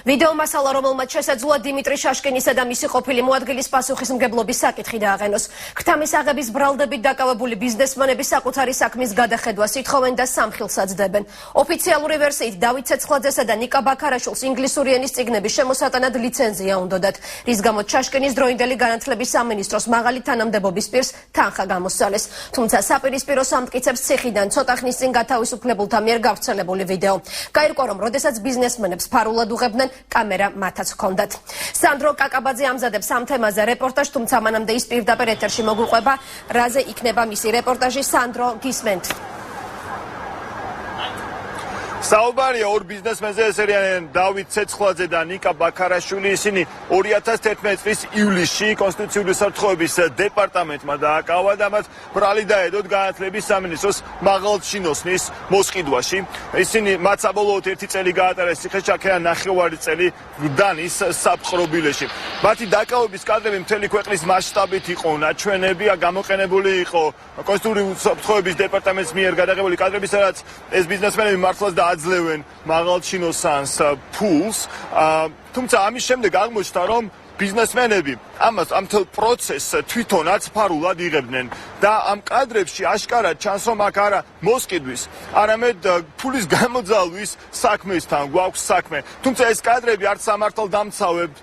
ვიდეო მასალა, რომელმაც შესაძლოა დიმიტრი შაშკინისა და მისი ყოფილი მოადგილის პასუხისმგებლობის საკითხი დააღენოს. ქრთამის აღების ბრალდებით დაკავებული ბიზნესმენები საკუთარი საქმის გადახედვას ითხოვენ და სამხილს აძლევენ. ოფიციალური ვერსიით დავით ცეცხლაძესა და ნიკა ბაქარაშვილს ინგლისური ენის წიგნების შემოსატანად ლიცენზია უნდოდათ, რის გამოც შაშკინის დროინდელი განათლების სამინისტროს მაღალი თანამდებობის პირს თანხა გამოსცალეს. თუმცა საპირისპირო სამტკიცებს ციხიდან ცოტა ხნის წინ გათავისუფლებულთა მიერ გავრცელებული ვიდეო. გაირკვა, რომ როდესაც ბიზნესმენებს ფარულად უღებდნენ, კამერა მათაც ჰქონდათ. სანდრო კაკაბაძე ამზადებს ამ თემაზე რეპორტაჟს, თუმცა მანამდე ის პირდაპირ ეთერში მოგვიყვება, რაზე იქნება მისი რეპორტაჟი. სანდრო, გისმენთ. საუბარია ორ ბიზნესმენზე, ეს არიან დავით ცეცხლაძე და ნიკა ბაქარაშვილი. ისინი 2011 წლის ივლისში კონსტიტუციური საფრთხეების დეპარტამენტმა დააკავა და მათ ბრალი დაედოთ განათლების სამინისტროს მაღალჩინოსნის მოსყიდვაში. ისინი მათ საბოლოოდ 1 წელი გაატარეს ციხეში, აქედან 9 წელი გდანის საპყრობილეში. მათი დაკავების კადრები მთელი ქვეყნის მასშტაბით იყო ნაჩვენები, გამოყენებული იყო კონსტიტუციური საფრთხეების დეპარტამენტის მიერ გადაღებული კადრები, სადაც ეს ბიზნესმენები მართლაც აძლევენ მაღალჩინოსანს ფულს. თუმცა ამის შემდეგ აღმოჩნდა, რომ ბიზნესმენები ამ მთელ პროცესს თვითონაც ფარულად იღებდნენ და ამ კადრებში აშკარად ჩანს, რომ აქ არა მოსყიდვის, არამედ ფულის გამოძალვის საქმესთან გვაქვს საქმე. თუმცა ეს კადრები არც სამართალდამცავები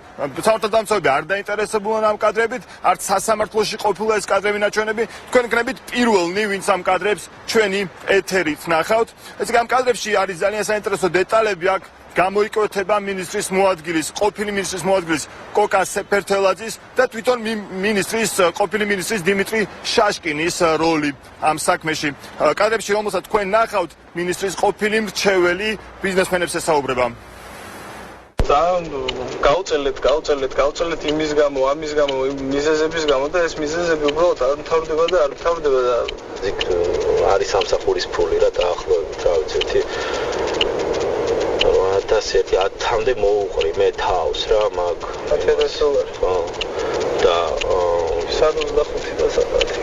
არ დაინტერესებულან ამ კადრებით, არც სასამართლოში ყოფილა ეს კადრები ნაჩვენები. თქვენ იქნებით პირველნი, ვინც ამ კადრებს ჩვენი ეთერით ნახავთ. ეს ამ კადრებში არის ძალიან საინტერესო დეტალები. აქ გამოიკვეთება მინისტრის მოადგილის, ყოფილი მინისტრის მოადგილის კოკა სეფერთელაძის და თვითონ ყოფილი მინისტრის დიმიტრი შაშკინის როლი ამ საქმეში. კადრებში, რომელსაც თქვენ ნახავთ, მინისტრის ყოფილი მრჩეველი ბიზნესმენებს ესაუბრება. გავწელეთ იმის გამო, ამის გამო, მიზეზების გამო და ეს მიზეზები უბრალოდ არ მთავრდება და იქ არის სამსახურის ფული რა დაახლოებით, რა ვიცი, 1000-მდე მოუყრი მე თავს რა მაგ 1000 დოლარი. ხო. და 65 და საათი.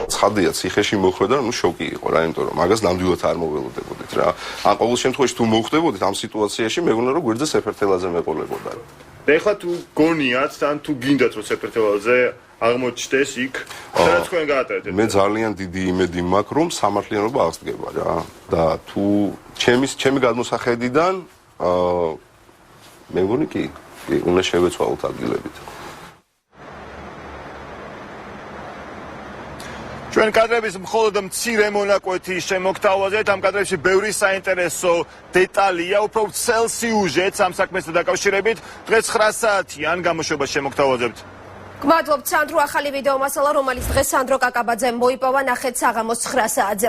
ცხადია, ციხეში მოხვედა, შოკი იყო რა, იმიტომ რომ მაგას ნამდვილად არ მოველოდებოდით რა. ან ყოველ შემთხვევაში თუ მოხვდებოდით ამ სიტუაციაში, მეგონა რომ გვერდზე სეფერთელაძე მეყოლებოდა. და ეხლა თუ გონიათ, თან თუ გინდათ რომ სეფერთელაძე აღმოჩნდეს იქ, სადაც თქვენ გაატარეთ. მე ძალიან დიდი იმედი მაქვს, რომ სამართლიანობა აღსდგება რა. და თუ ჩემი გადმოსახედიდან მე მგონი კი უნდა შევეცვალოთ ადგილებით. ჩვენ კადრების მხოლოდ მცირე მონაკვეთი შემოგთავაზეთ. ამ კადრებში ბევრი საინტერესო დეტალია, უფრო ვრცელ სიუჟეტს ამ საქმესთან დაკავშირებით. დღეს 9 საათიან გამოშვებას შემოგთავაზებთ. გმადლობთ, სანდრო. ახალი ვიდეო მასალა, რომელიც დღეს სანდრო კაკაბაძემ მოიპოვა, ნახეთ საღამოს 9 საათზე.